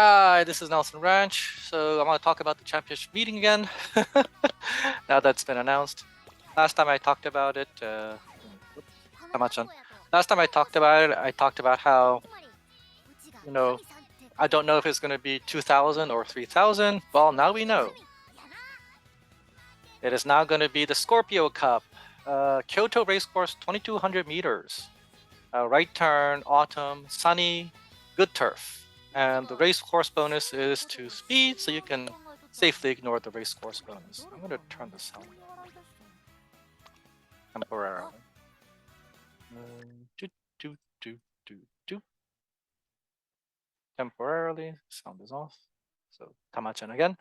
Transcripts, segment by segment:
Hi, this is Nelson Ranch. So I want to talk about the championship meeting again. Now that's been announced. Last time I talked about it, whoops, Tama-chan. Last time I talked about how, you know, I don't know if it's going to be 2,000 or 3,000. Well, now we know. It is now going to be the Scorpio Cup, Kyoto Racecourse, 2,200 meters. Right turn, autumn, sunny, good turf. And the race course bonus is to speed, so you can safely ignore the race course bonus. I'm going to turn the sound temporarily. Do, do, do, do, do. Temporarily, sound is off. So Tama-chan again.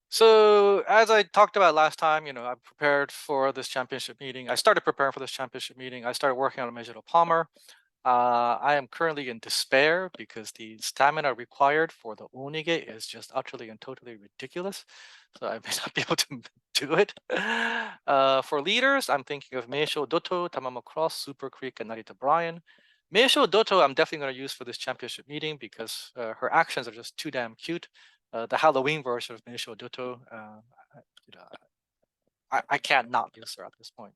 So as I talked about last time, I prepared for this championship meeting. I started preparing for this championship meeting. I started working on a Mejiro Palmer. I am currently in despair because the stamina required for the Onige is just utterly and totally ridiculous. So I may not be able to do it. For leaders, I'm thinking of Meisho Doto, Tamamo Cross, Super Creek, and Narita Bryan. Meisho Doto, I'm definitely going to use for this championship meeting because her actions are just too damn cute. The Halloween version of Meisho Doto, I can't not use her at this point.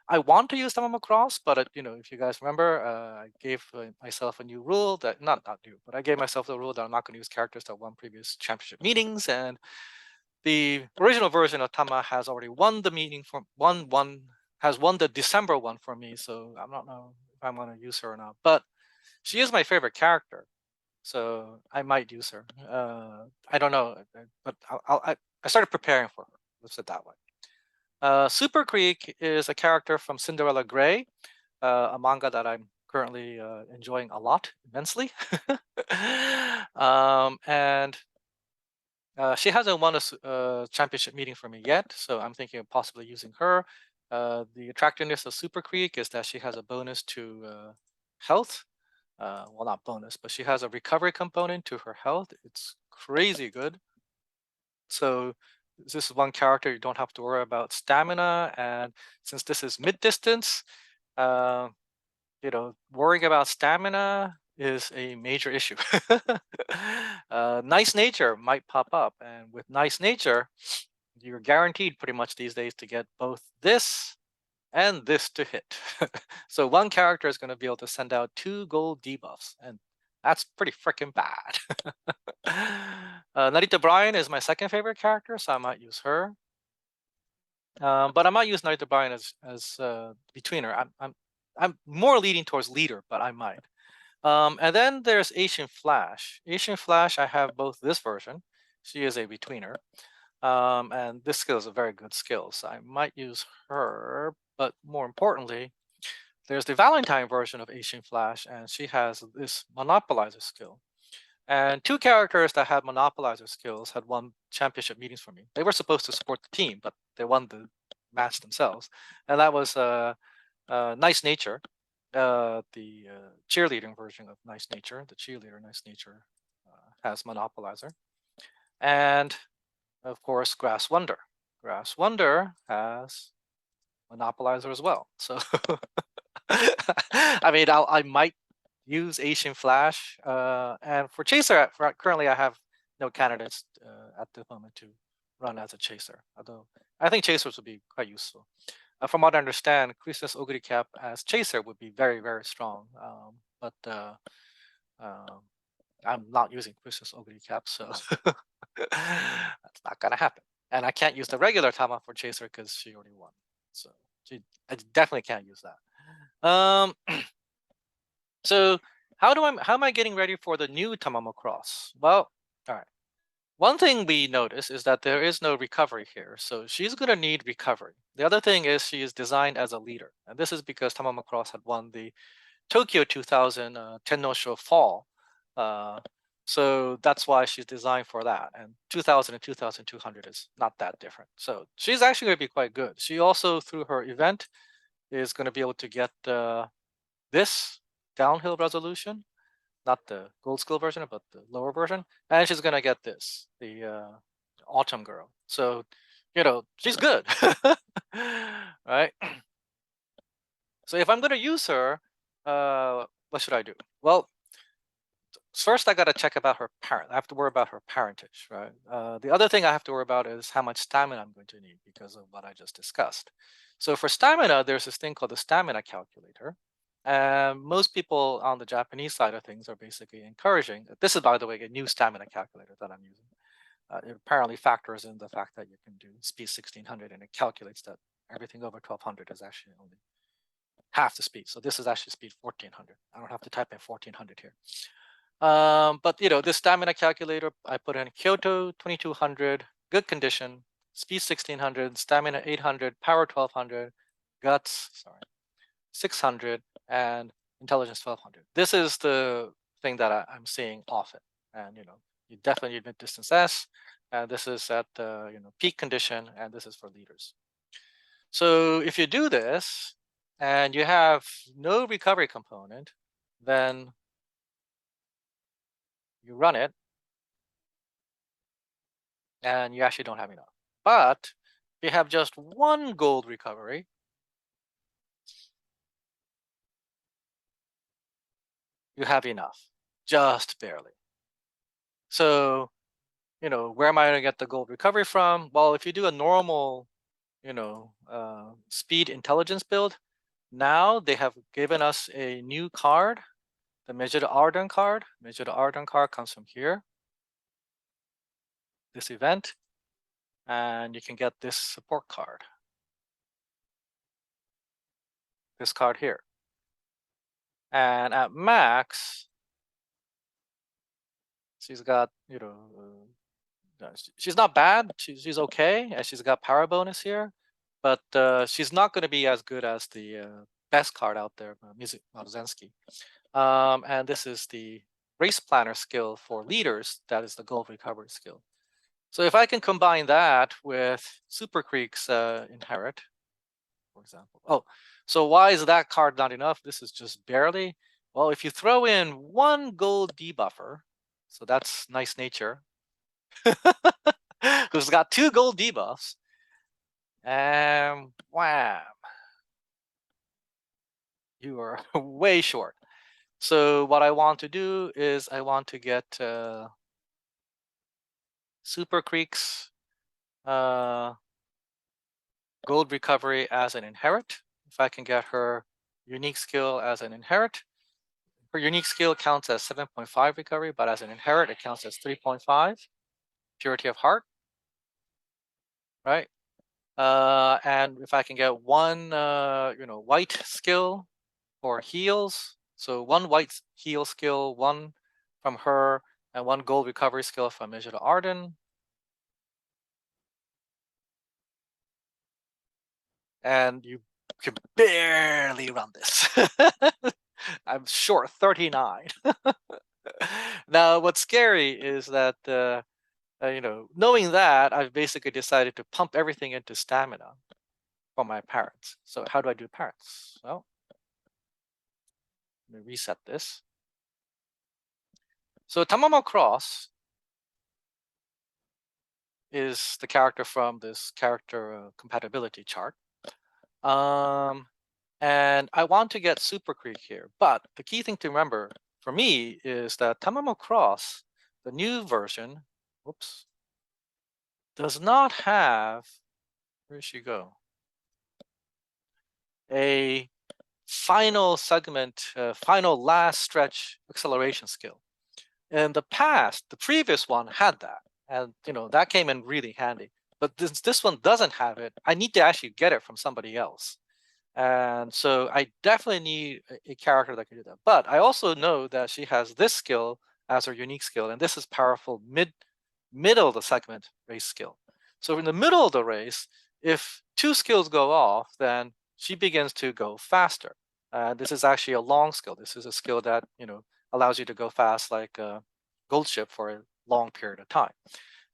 I want to use Tamamo Cross, but if you guys remember, I gave myself a new rule that not new, but I gave myself the rule that I'm not going to use characters that won previous championship meetings, and the original version of Tama has already won the meeting for won the December one for me, so I don't know if I'm going to use her or not. But she is my favorite character, so I might use her. I don't know, but I started preparing for her. Let's say it that way. Super Creek is a character from Cinderella Grey, a manga that I'm currently enjoying a lot, immensely. And she hasn't won a championship meeting for me yet, so I'm thinking of possibly using her. The attractiveness of Super Creek is that she has a bonus to health. Well, not bonus, but she has a recovery component to her health. It's crazy good. So this is one character you don't have to worry about stamina, and since this is mid-distance, uh, worrying about stamina is a major issue. Nice nature might pop up, and with nice nature, you're guaranteed pretty much these days to get both this and this to hit. So one character is going to be able to send out 2 gold debuffs, and that's pretty freaking bad. Narita Bryan is my second favorite character, so I might use her. But I might use Narita Bryan as betweener. I'm more leaning towards leader, but I might. And then there's Asian Flash. Asian Flash, I have both this version. She is a betweener. And this skill is a very good skill, so I might use her. But more importantly, there's the Valentine version of Asian Flash, and she has this Monopolizer skill. And 2 characters that had Monopolizer skills had won championship meetings for me. They were supposed to support the team, but they won the match themselves. And that was Nice Nature, the cheerleading version of Nice Nature. The cheerleader Nice Nature has Monopolizer. And of course, Grass Wonder. Grass Wonder has Monopolizer as well. So I mean, I might use Asian Flash, and for Chaser, currently I have no candidates at the moment to run as a Chaser. Although I think Chasers would be quite useful. From what I understand, Chris's Oguri Cap as Chaser would be very, very strong. But I'm not using Chris's Oguri Cap, so that's not gonna happen. And I can't use the regular Tama for Chaser because she already won. So I definitely can't use that. So how am I getting ready for the new Tamamo Cross? Well, all right. One thing we notice is that there is no recovery here, so she's going to need recovery. The other thing is she is designed as a leader, and this is because Tamamo Cross had won the Tokyo 2000 Tennosho Fall. So that's why she's designed for that. And 2000 and 2200 is not that different. So she's actually going to be quite good. She also, through her event, is going to be able to get this downhill resolution, not the gold skill version, but the lower version. And she's going to get this, the Autumn Girl. So, she's good. Right? So if I'm going to use her, what should I do? Well, first I got to check about her parent. I have to worry about her parentage, right? The other thing I have to worry about is how much stamina I'm going to need because of what I just discussed. So for stamina, there's this thing called the stamina calculator. And most people on the Japanese side of things are basically encouraging. This is, by the way, a new stamina calculator that I'm using. It apparently factors in the fact that you can do speed 1600 and it calculates that everything over 1200 is actually only half the speed. So this is actually speed 1400. I don't have to type in 1400 here. But this stamina calculator, I put in Kyoto 2200, good condition, speed 1600, stamina 800, power 1200, guts 600, and intelligence 1200. This is the thing that I'm seeing often, and you definitely need mid-distance S, and this is at peak condition, and this is for leaders. So if you do this and you have no recovery component, then you run it and you actually don't have enough. But if you have just one gold recovery, you have enough, just barely. So, where am I going to get the gold recovery from? Well, if you do a normal, speed intelligence build, now they have given us a new card, the Mejiro Ardan card. Mejiro Ardan card comes from here, this event, and you can get this support card, this card here. And at max, she's got, she's not bad. She's okay, and she's got power bonus here, but she's not going to be as good as the best card out there, Maruzensky. And this is the race planner skill for leaders. That is the gold recovery skill. So if I can combine that with Super Creek's inherit, for example. Oh, so why is that card not enough? This is just barely. Well, if you throw in one gold debuffer, so that's nice nature, who's got 2 gold debuffs, and wham, you are way short. So what I want to do is I want to get Super Creek's gold recovery as an inherit. If I can get her unique skill as an inherit, her unique skill counts as 7.5 recovery, but as an inherit, it counts as 3.5 purity of heart, right? And if I can get one, white skill for heals, so one white heal skill, one from her, and one gold recovery skill from Mejiro Ardan. And you can barely run this. I'm short 39. Now, what's scary is that, knowing that, I've basically decided to pump everything into stamina for my parents. So how do I do parents? Well, let me reset this. So Tamamo Cross is the character from this character compatibility chart. And I want to get Super Creek here. But the key thing to remember for me is that Tamamo Cross, the new version, whoops, does not have, where did she go? A final segment, final last stretch acceleration skill. In the past, the previous one had that. And that came in really handy. But this one doesn't have it. I need to actually get it from somebody else. And so I definitely need a character that can do that. But I also know that she has this skill as her unique skill, and this is powerful middle of the segment race skill. So in the middle of the race, if 2 skills go off, then she begins to go faster. This is actually a long skill. This is a skill that allows you to go fast like a gold ship for a long period of time.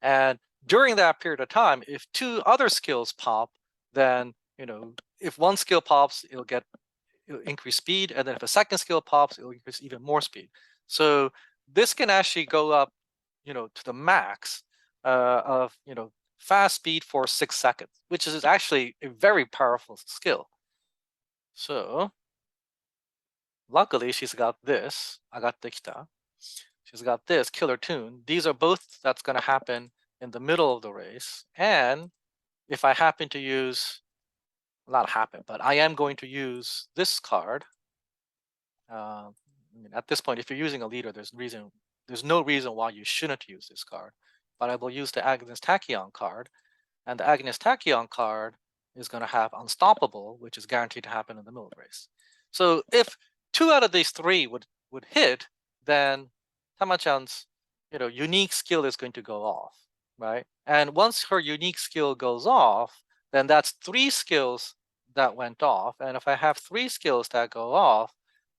And during that period of time, if 2 other skills pop, then if one skill pops, it'll increase speed, and then if a second skill pops, it'll increase even more speed. So this can actually go up, to the max of fast speed for 6 seconds, which is actually a very powerful skill. So luckily, she's got this. Agatte kita. She's got this killer tune. These are both that's going to happen in the middle of the race. And if I happen to use, not happen, but I am going to use this card. I mean, at this point, if you're using a leader, there's no reason why you shouldn't use this card. But I will use the Agnes Tachyon card, and the Agnes Tachyon card is going to have Unstoppable, which is guaranteed to happen in the middle of the race. So if 2 out of these 3 would hit, then Tama-chan's unique skill is going to go off, right? And once her unique skill goes off, then that's 3 skills that went off. And if I have 3 skills that go off,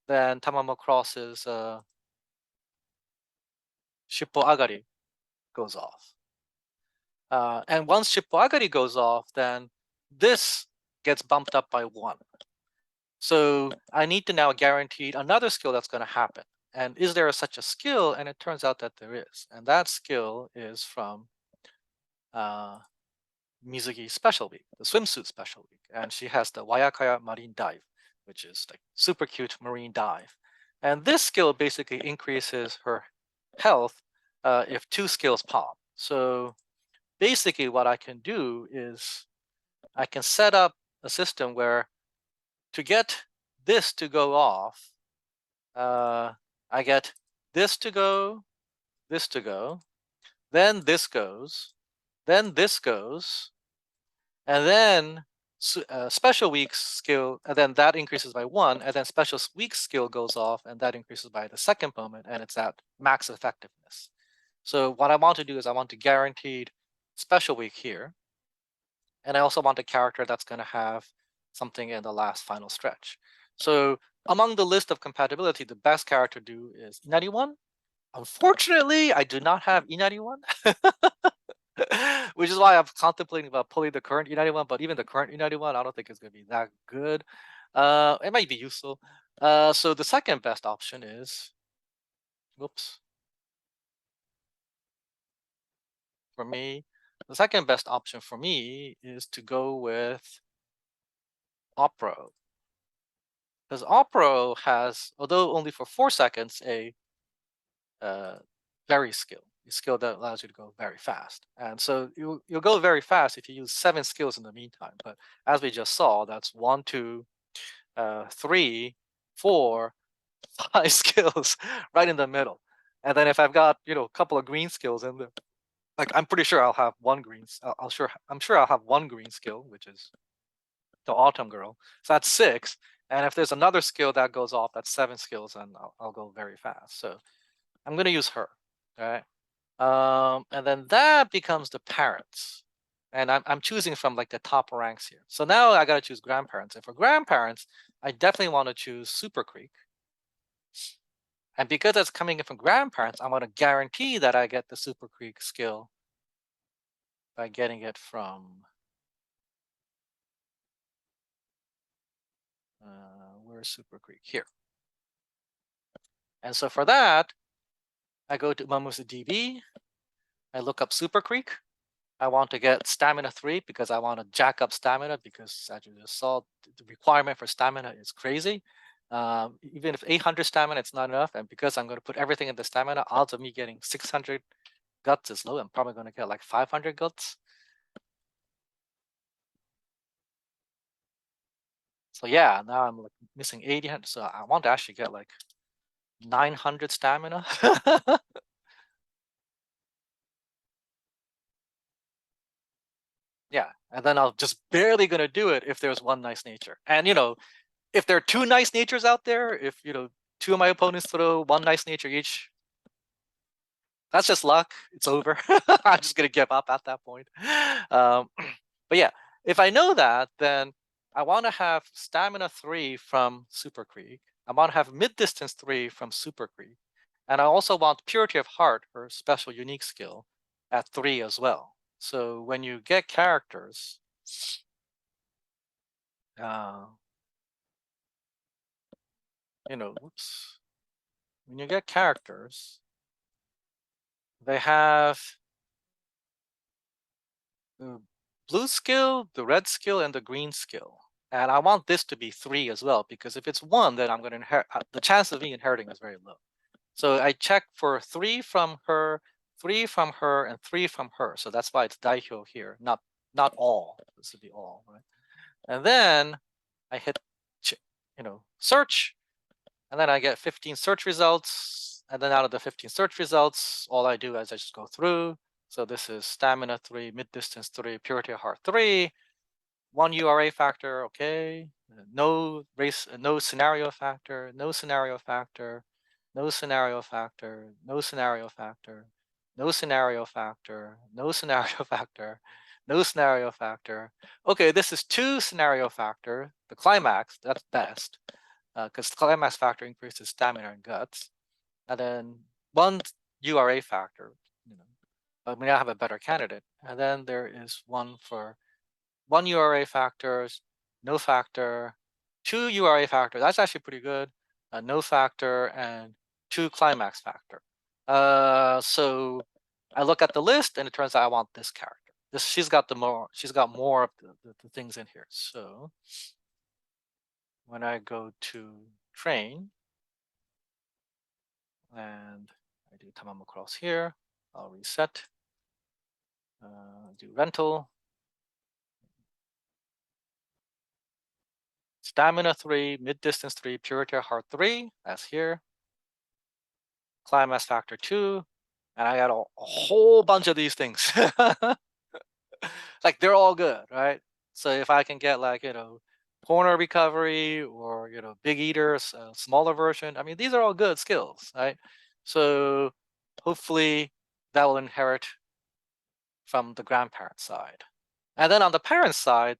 then Tamamo crosses Shippo Agari goes off. And once Shippo Agari goes off, then this gets bumped up by 1. So I need to now guarantee another skill that's going to happen. And is there such a skill? And it turns out that there is. And that skill is from Mizugi's special week, the swimsuit special week. And she has the Wayakaya Marine Dive, which is like super cute marine dive. And this skill basically increases her health if 2 skills pop. So basically what I can do is I can set up a system where to get this to go off, I get this to go, then this goes, then this goes, and then special week's skill, and then that increases by 1, and then special week's skill goes off, and that increases by the second moment, and it's at max effectiveness. So what I want to do is I want to guaranteed special week here, and I also want a character that's going to have something in the last final stretch. So among the list of compatibility, the best character to do is Inari-1. Unfortunately, I do not have Inari-1, which is why I'm contemplating about pulling the current Inari-1, but even the current Inari-1, I don't think it's going to be that good. It might be useful. So the second best option is, whoops. For me, the second best option for me is to go with Opero. Because Opero has, although only for 4 seconds, a very skill, a skill that allows you to go very fast. And so you'll go very fast if you use 7 skills in the meantime. But as we just saw, that's 1, 2, 3, 4, 5 skills right in the middle. And then if I've got a couple of green skills in there, like I'm pretty sure I'll have one green. I'm sure I'll have one green skill, which is the Autumn Girl. So that's 6. And if there's another skill that goes off, that's 7 skills, and I'll go very fast. So I'm going to use her. All right. And then that becomes the parents. And I'm choosing from like the top ranks here. So now I got to choose grandparents. And for grandparents, I definitely want to choose Super Creek. And because it's coming in from grandparents, I want to guarantee that I get the Super Creek skill by getting it from where's Super Creek? Here. And so for that, I go to Mamusu DB. I look up Super Creek. I want to get stamina 3 because I want to jack up stamina, because as you just saw, the requirement for stamina is crazy. Even if 800 stamina, it's not enough. And because I'm going to put everything in the stamina, odds of me getting 600 guts is low. I'm probably going to get like 500 guts. So yeah, now I'm like missing 80. So I want to actually get like 900 stamina. Yeah, and then I'll just barely going to do it if there's one nice nature. And if there are 2 nice natures out there, if 2 of my opponents throw 1 nice nature each, that's just luck. It's over. I'm just gonna give up at that point. But yeah, if I know that, then I want to have stamina 3 from Super Creek. I want to have mid distance 3 from Super Creek, and I also want Purity of Heart, her special unique skill, at 3 as well. So when you get characters, whoops. When you get characters, they have the blue skill, the red skill, and the green skill. And I want this to be 3 as well, because if it's 1, then I'm going to inherit. The chance of me inheriting is very low. So I check for 3 from her, 3 from her, and 3 from her. So that's why it's daihyo here, not all. This would be all, right? And then I hit, search, and then I get 15 search results. And then out of the 15 search results, all I do is I just go through. So this is stamina 3, mid distance 3, purity of heart 3, 1 URA factor, okay. No race, no scenario factor, no scenario factor, no scenario factor, no scenario factor, no scenario factor, no scenario factor, no scenario factor. Okay, this is 2 scenario factor, the climax, that's best, because climax factor increases stamina and guts. And then 1 URA factor, but we now have a better candidate. And then there is one for 1 URA factors, no factor, 2 URA factor. That's actually pretty good. No factor and 2 climax factor. So I look at the list and it turns out I want this character. She's got more of the things in here. So when I go to train and I do Tamamo cross here, I'll reset. Do rental. Stamina 3, mid distance 3, purity of heart 3, as here. Climax factor 2, and I got a whole bunch of these things. Like they're all good, right? So if I can get like, corner recovery or, big eaters, smaller version, I mean, these are all good skills, right? So hopefully that will inherit from the grandparent side. And then on the parent side,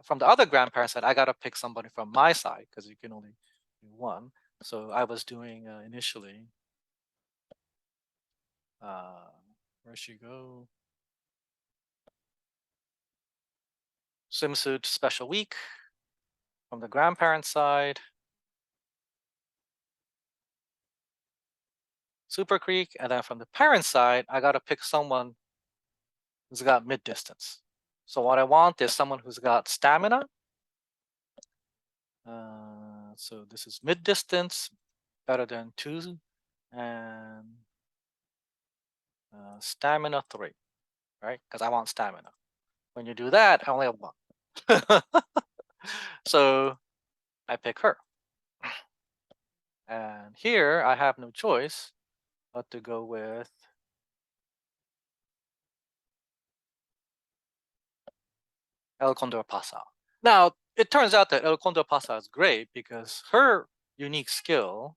from the other grandparent side, I got to pick somebody from my side because you can only do one. So I was doing initially, where'd she go? Swimsuit special week from the grandparent side. Super Creek, and then from the parent side, I got to pick someone who's got mid distance. So what I want is someone who's got stamina. So this is mid distance, better than 2, and stamina 3, right? Because I want stamina. When you do that, I only have 1. So I pick her. And here I have no choice but to go with El Condor Pasa. Now, it turns out that El Condor Pasa is great because her unique skill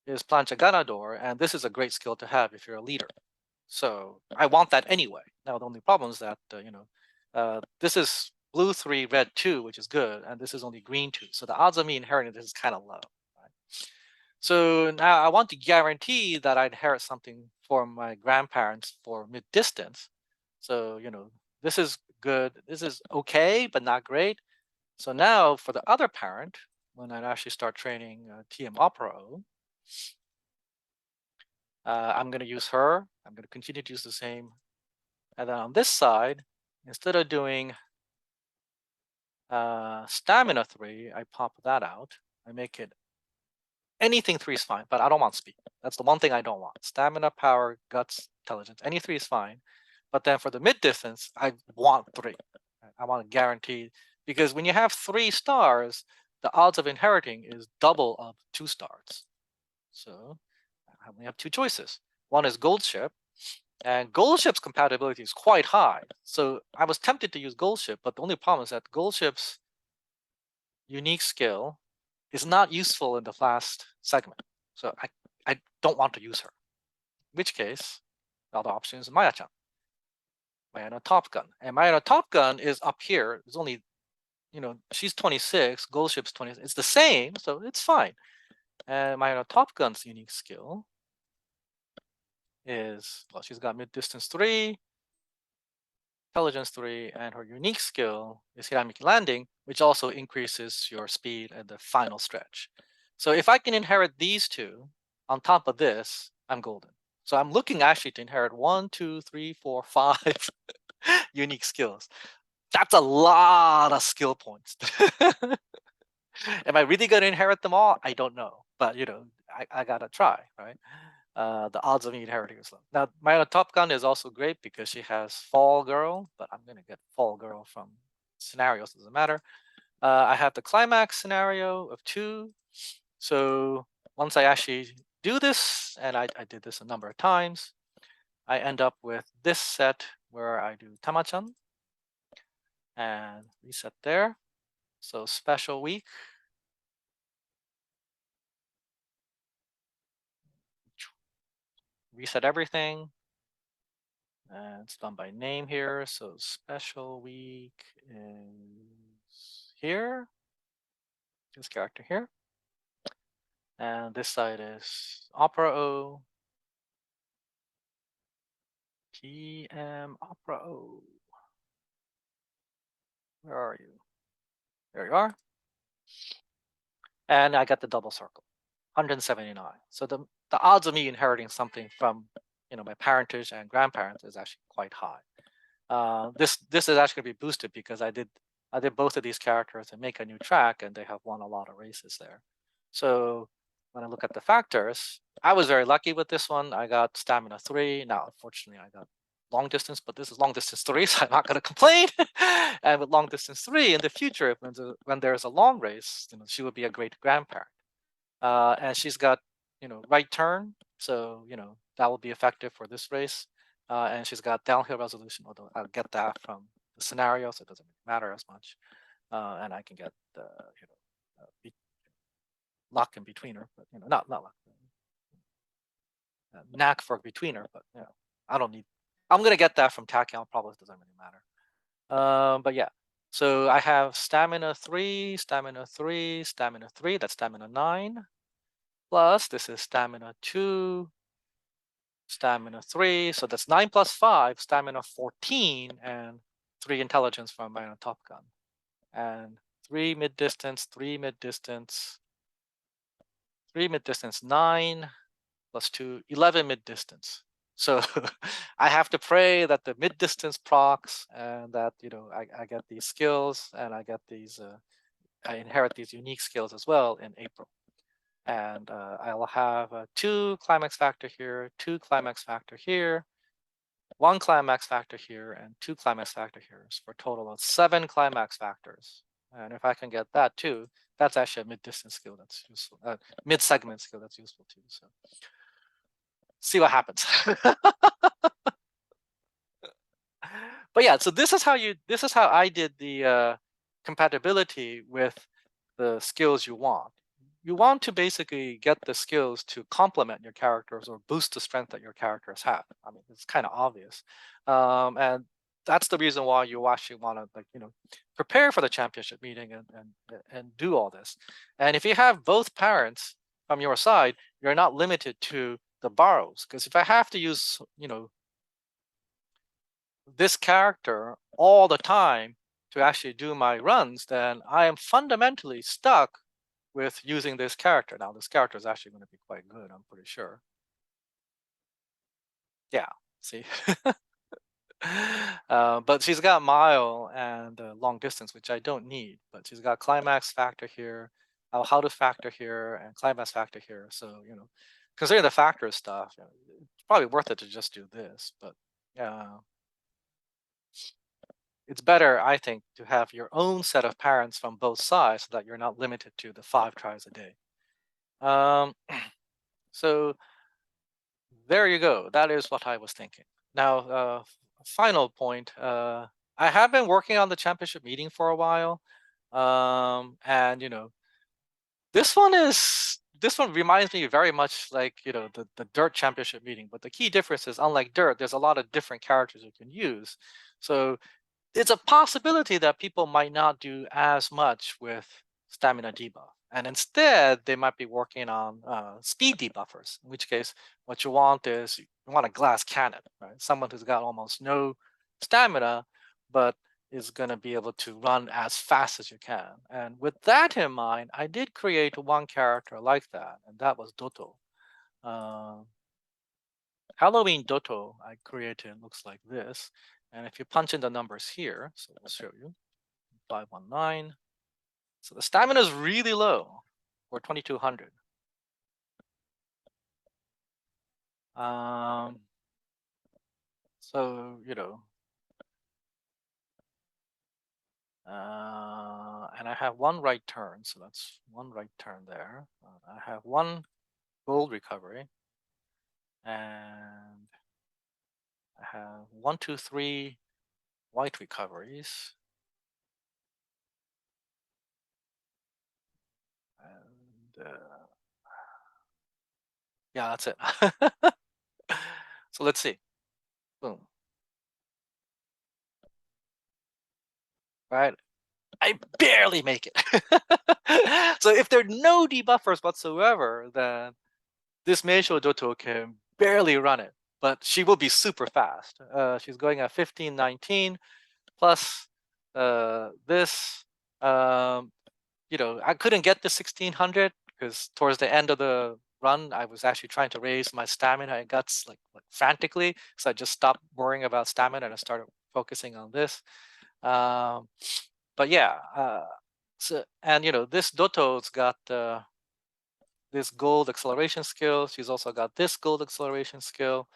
is Plancha Ganador, and this is a great skill to have if you're a leader. So I want that anyway. Now, the only problem is that, this is blue 3, red 2, which is good, and this is only green 2. So the odds of me inheriting this is kind of low. Right? So now I want to guarantee that I inherit something for my grandparents for mid distance. So, this is good. This is okay, but not great. So now for the other parent, when I actually start training TM Opera O, I'm going to use her. I'm going to continue to use the same. And then on this side, instead of doing stamina 3, I pop that out. I make it anything 3 is fine, but I don't want speed. That's the one thing I don't want. Stamina, power, guts, intelligence. Any 3 is fine. But then for the mid distance, I want 3. I want to guarantee, because when you have 3 stars, the odds of inheriting is double of 2 stars. So I only have 2 choices. One is Gold Ship, and Gold Ship's compatibility is quite high. So I was tempted to use Gold Ship, but the only problem is that Gold Ship's unique skill is not useful in the last segment. So I don't want to use her. In which case, the other option is Maya-chan. Mayana Top Gun. And Mayana Top Gun is up here. It's only, she's 26, Gold Ship's 20. It's the same, so it's fine. And Mayana Top Gun's unique skill is, well, she's got mid distance 3, intelligence 3, and her unique skill is Hiramiki Landing, which also increases your speed at the final stretch. So if I can inherit these 2 on top of this, I'm golden. So I'm looking actually to inherit 1, 2, 3, 4, 5 unique skills. That's a lot of skill points. Am I really going to inherit them all? I don't know. But, I gotta try, right? The odds of me inheriting is low. Now, my Top Gun is also great because she has Fall Girl, but I'm gonna get Fall Girl from scenarios, doesn't matter. I have the climax scenario of 2. So once I actually do this, and I did this a number of times, I end up with this set where I do Tamachan and reset there. So special week. Reset everything. And it's done by name here. So special week is here. This character here. And this side is Opera O. TM Opera O. Where are you? There you are. And I got the double circle, 179. So the odds of me inheriting something from my parentage and grandparents is actually quite high. This is actually going to be boosted because I did both of these characters and make a new track, and they have won a lot of races there. So when I look at the factors, I was very lucky with this one. I got stamina 3. Now, unfortunately, I got long distance, but this is long distance 3, so I'm not going to complain. And with long distance 3 in the future, when there's a long race, she would be a great grandparent. And she's got right turn, so that will be effective for this race. And she's got downhill resolution, although I'll get that from the scenario, so it doesn't matter as much. And I can get the luck in between her, but not luck, knack for betweener, but I don't need. I'm gonna get that from Tachyon. Probably doesn't really matter. But yeah. So I have stamina 3, stamina 3, stamina 3. That's stamina 9. Plus this is stamina 2, stamina 3. So that's 9 plus 5, stamina 14, and 3 intelligence from my Top Gun, and 3 mid distance, 3 mid distance, 3 mid distance, 9 plus 2, 11 mid distance. So I have to pray that the mid distance procs, and that I get these skills, and I get these I inherit these unique skills as well in April. And I'll have 2 climax factor here, 2 climax factor here, 1 climax factor here, and 2 climax factor here, for a total of 7 climax factors. And if I can get that too, that's actually a mid distance skill that's useful, mid segment skill that's useful too. So see what happens. But yeah, so this is how I did the compatibility with the skills you want. You want to basically get the skills to complement your characters or boost the strength that your characters have. I mean, it's kind of obvious, and that's the reason why you actually want to prepare for the championship meeting and do all this. And if you have both parents from your side, you're not limited to the borrows, because if I have to use this character all the time to actually do my runs, then I am fundamentally stuck with using this character. Now, this character is actually going to be quite good, I'm pretty sure. Yeah, see? But she's got mile and long distance, which I don't need. But she's got climax factor here, how to factor here, and climax factor here. So, considering the factor stuff, it's probably worth it to just do this. But it's better, I think, to have your own set of parents from both sides so that you're not limited to the 5 tries a day. So there you go. That is what I was thinking. Now, final point. I have been working on the championship meeting for a while, and this one reminds me very much like the Dirt championship meeting. But the key difference is, unlike Dirt, there's a lot of different characters you can use. So it's a possibility that people might not do as much with stamina debuff, and instead they might be working on speed debuffers, in which case what you want is you want a glass cannon, right? Someone who's got almost no stamina but is going to be able to run as fast as you can. And with that in mind, I did create one character like that, and that was Doto. Halloween Doto I created looks like this. And if you punch in the numbers here, so I'll show you, 519. So the stamina is really low, or 2200. So, and I have one right turn, so that's one right turn there. I have one gold recovery, and I have 1, 2, 3 white recoveries. And yeah, that's it. So let's see. Boom. Right. I barely make it. So if there are no debuffers whatsoever, then this Meisho Doto can barely run it, but she will be super fast. She's going at 1519 plus this. I couldn't get the 1600 because towards the end of the run, I was actually trying to raise my stamina and guts like frantically. So I just stopped worrying about stamina and I started focusing on this. But yeah, so and this Doto's got this gold acceleration skill. She's also got this gold acceleration skill,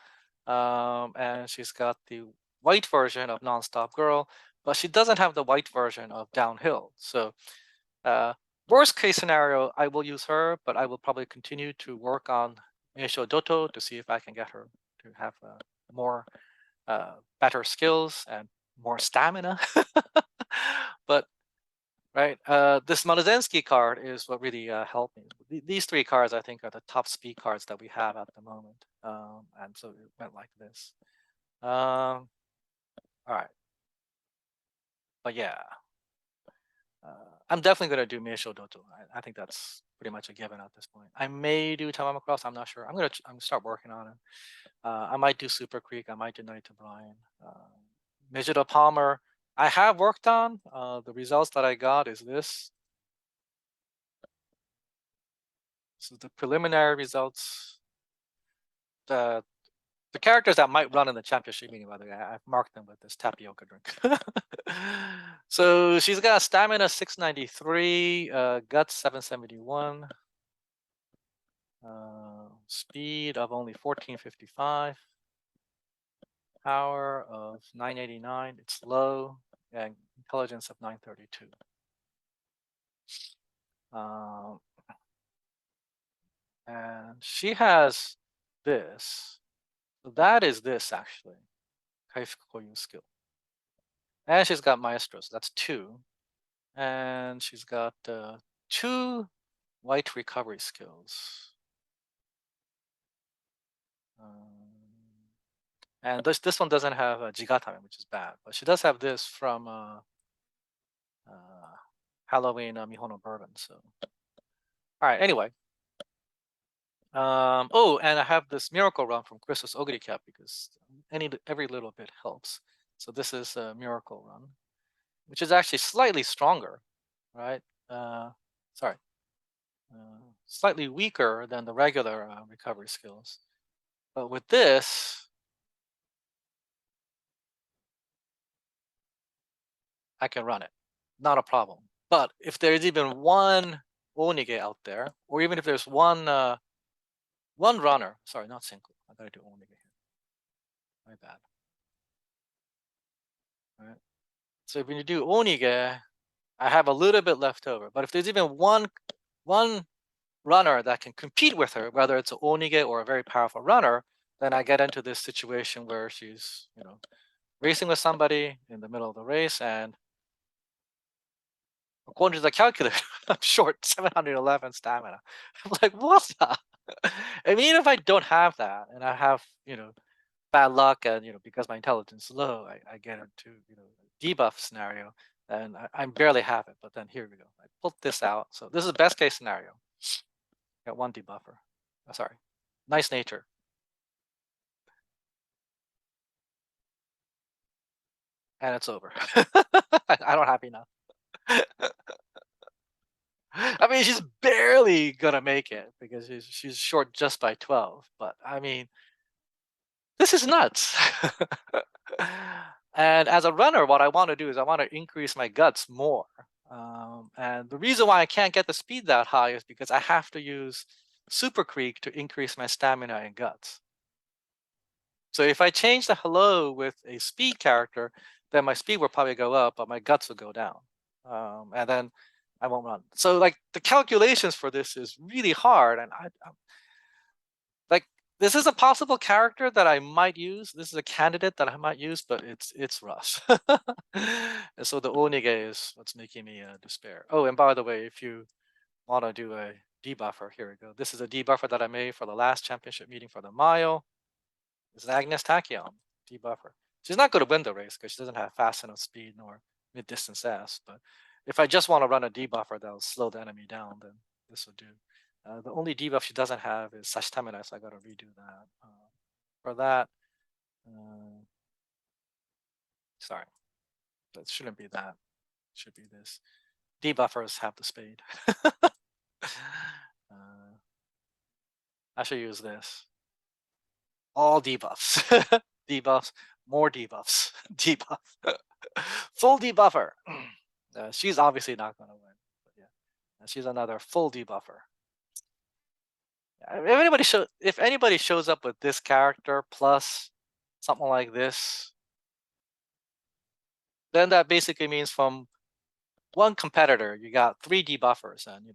and she's got the white version of Nonstop Girl, but she doesn't have the white version of Downhill. So worst case scenario, I will use her, but I will probably continue to work on Meisho Doto to see if I can get her to have more better skills and more stamina. But right, this Malazensky card is what really helped me. These three cards, I think, are the top speed cards that we have at the moment, and so it went like this. All right, but yeah, I'm definitely gonna do Meisho Doto. I think that's pretty much a given at this point. I may do Tamamo Cross. I'm not sure. I'm gonna start working on it. I might do Super Creek. I might do Night to Brian. Mejiro Palmer. I have worked on. The results that I got is this. This is the preliminary results. The characters that might run in the championship meeting, by the way, I've marked them with this tapioca drink. So she's got stamina 693, guts 771, speed of only 1455, power of 989. It's low, and intelligence of 932. And she has this. So that is this actually. Kaifuku skill. And she's got Maestro, so that's 2. And she's got 2 white recovery skills. And this one doesn't have a Jigatame, which is bad, but she does have this from Halloween Mihono Bourbon. So, all right. Anyway, oh, and I have this miracle run from Chris's Oguri Cap because every little bit helps. So this is a miracle run, which is actually slightly stronger, right? Sorry, slightly weaker than the regular recovery skills. But with this, I can run it, not a problem. But if there's even one Onige out there, or even if there's one runner, sorry, not single. I gotta do Onige here. My bad. All right. So if you do Onige, I have a little bit left over. But if there's even one runner that can compete with her, whether it's an Onige or a very powerful runner, then I get into this situation where she's, racing with somebody in the middle of the race, and according to the calculator, I'm short 711 stamina. I'm like, what the? I mean, if I don't have that, and I have, bad luck, and because my intelligence is low, I get into debuff scenario, and I barely have it. But then here we go. I pulled this out. So this is best case scenario. Got one debuffer. Oh, sorry, nice nature. And it's over. I don't have enough. I mean, she's barely gonna make it because she's short just by 12. But I mean, this is nuts. And as a runner, what I want to do is I want to increase my guts more. And the reason why I can't get the speed that high is because I have to use Super Creek to increase my stamina and guts. So if I change the hello with a speed character, then my speed will probably go up, but my guts will go down. And then I won't run. So like the calculations for this is really hard. And I'm like, this is a possible character that I might use. This is a candidate that I might use, but it's rough. And so the Onige is what's making me despair. Oh, and by the way, if you want to do a debuffer, here we go. This is a debuffer that I made for the last championship meeting for the mile. This is Agnes Tachyon, debuffer. She's not going to win the race because she doesn't have fast enough speed nor mid-distance S. But if I just want to run a debuffer that'll slow the enemy down, then this will do. The only debuff she doesn't have is Sashtamina, so I got to redo that. For that, sorry, that shouldn't be that. It should be this. Debuffers have the spade. I should use this. All debuffs. Debuffs, more debuffs. Debuff. Full debuffer. She's obviously not going to win. But yeah, she's another full debuffer. If anybody shows up with this character plus something like this, then that basically means from one competitor you got 3 debuffers, and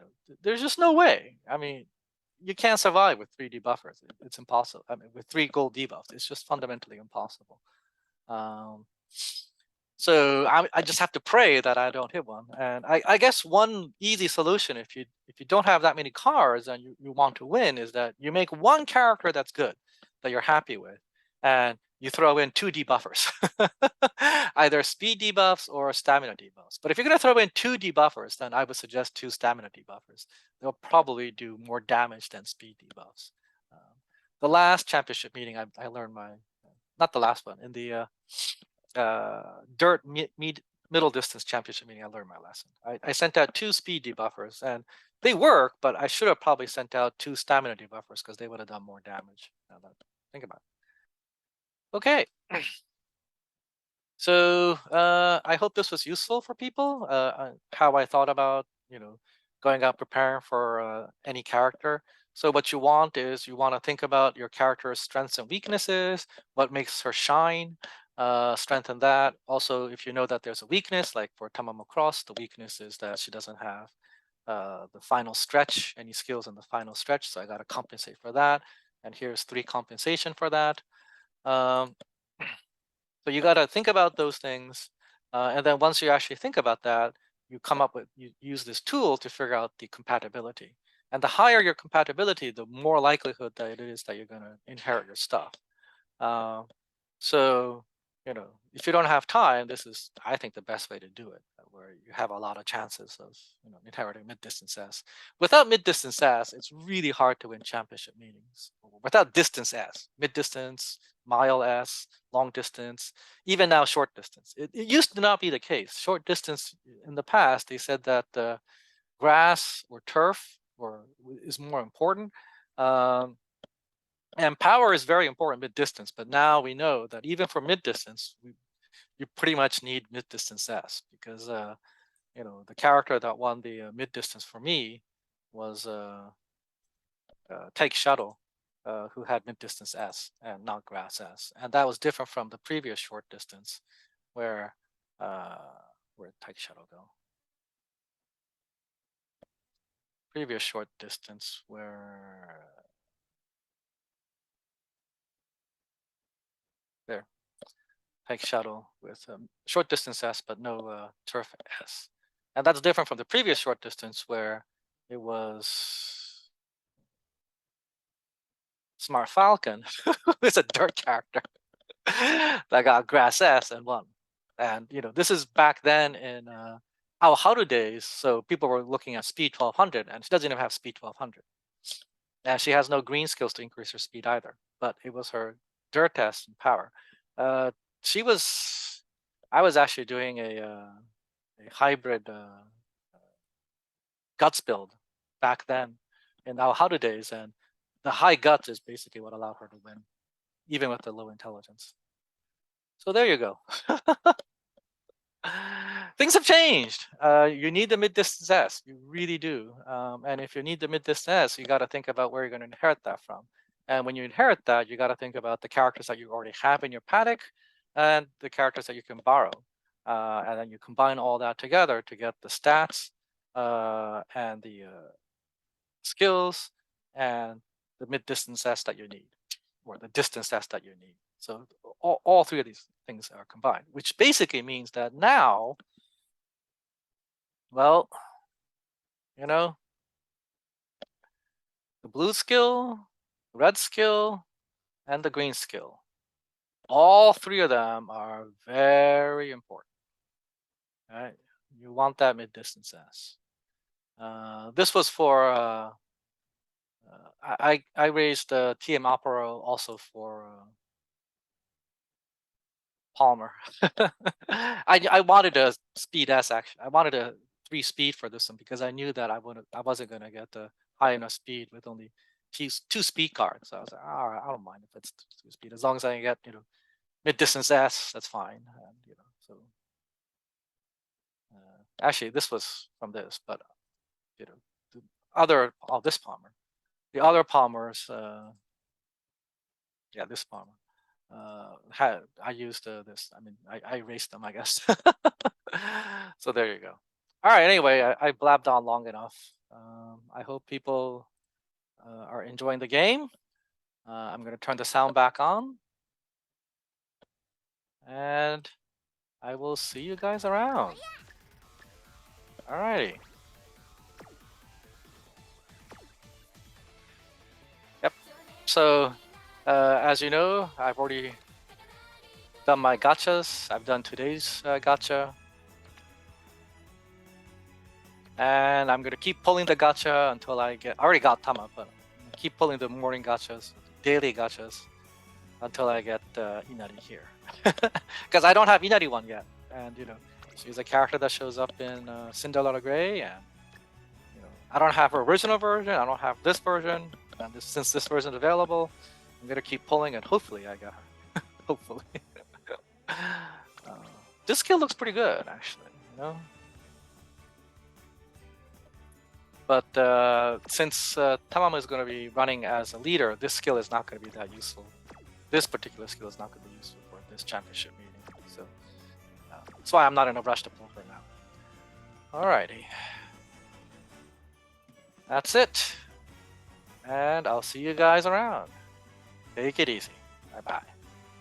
there's just no way. I mean, you can't survive with 3 debuffers. It's impossible. I mean, with 3 gold debuffs, it's just fundamentally impossible. So I just have to pray that I don't hit one. And I guess one easy solution, if you don't have that many cards and you want to win, is that you make one character that's good, that you're happy with, and you throw in 2 debuffers, either speed debuffs or stamina debuffs. But if you're going to throw in 2 debuffers, then I would suggest 2 stamina debuffers. They'll probably do more damage than speed debuffs. The last championship meeting, I learned not the last one, in the dirt middle distance championship meeting, I learned my lesson. I sent out 2 speed debuffers, and they work, but I should have probably sent out 2 stamina debuffers because they would have done more damage. Now that think about it. Okay. So I hope this was useful for people. How I thought about going out preparing for any character. So what you want is you want to think about your character's strengths and weaknesses, what makes her shine, strengthen that. Also, if you know that there's a weakness, like for Tamamo Cross, the weakness is that she doesn't have the final stretch, any skills in the final stretch. So I got to compensate for that. And here's 3 compensation for that. So you got to think about those things. And then once you actually think about that, you use this tool to figure out the compatibility. And the higher your compatibility, the more likelihood that it is that you're going to inherit your stuff. So, if you don't have time, this is, I think, the best way to do it, where you have a lot of chances of, inheriting mid-distance S. Without mid-distance S, it's really hard to win championship meetings. Without distance S, mid-distance, mile S, long distance, even now short distance. It used to not be the case. Short distance in the past, they said that grass or turf is more important. And power is very important mid-distance, but now we know that even for mid-distance, you pretty much need mid-distance S, because the character that won the mid-distance for me was Take Shuttle, who had mid-distance S and not grass S, and that was different from the previous short distance, where Take Shuttle go? Previous short distance where there. Take Shuttle with short distance S, but no turf S. And that's different from the previous short distance where it was Smart Falcon, who is a dirt character, that got grass S and won. And this is back then in our Haru days, so people were looking at speed 1200, and she doesn't even have speed 1200. And she has no green skills to increase her speed either, but it was her dirt test and power. I was actually doing a hybrid guts build back then in our Haru days, and the high guts is basically what allowed her to win, even with the low intelligence. So there you go. Things have changed. You need the mid-distance S. You really do. And if you need the mid-distance S, you got to think about where you're going to inherit that from. And when you inherit that, you got to think about the characters that you already have in your paddock and the characters that you can borrow. And then you combine all that together to get the stats and the skills and the mid-distance S that you need, or the distance S that you need. So all three of these things are combined, which basically means that now, well, you know, the blue skill, red skill, and the green skill, all three of them are very important. Right? You want that mid-distance S. This was for I raised TM Opera also for Palmer. I wanted a speed S actually. I wanted a 3 speed for this one because I knew that I wasn't gonna get the high enough speed with only two speed cards. So I was like, all right, I don't mind if it's 2 speed as long as I can get mid distance S. That's fine. And, so actually this was from this, but the other this Palmer, the other Palmers, yeah, this Palmer. I used this. I mean, I erased them, I guess. So there you go. All right. Anyway, I blabbed on long enough. I hope people are enjoying the game. I'm going to turn the sound back on, and I will see you guys around. All righty. Yep. So, as you know, I've already done my gachas. I've done today's gacha. And I'm going to keep pulling the gacha until I already got Tama, but keep pulling the morning gachas, daily gachas, until I get Inari here. Because I don't have Inari one yet. And, she's a character that shows up in Cinderella Grey. And, I don't have her original version. I don't have this version. And since this version is available, I'm going to keep pulling, and hopefully I get her. Hopefully. This skill looks pretty good, actually, But since Tamamo is going to be running as a leader, this skill is not going to be that useful. This particular skill is not going to be useful for this championship meeting. So that's why I'm not in a rush to pull her now. Alrighty. That's it. And I'll see you guys around. Take it easy. Bye-bye.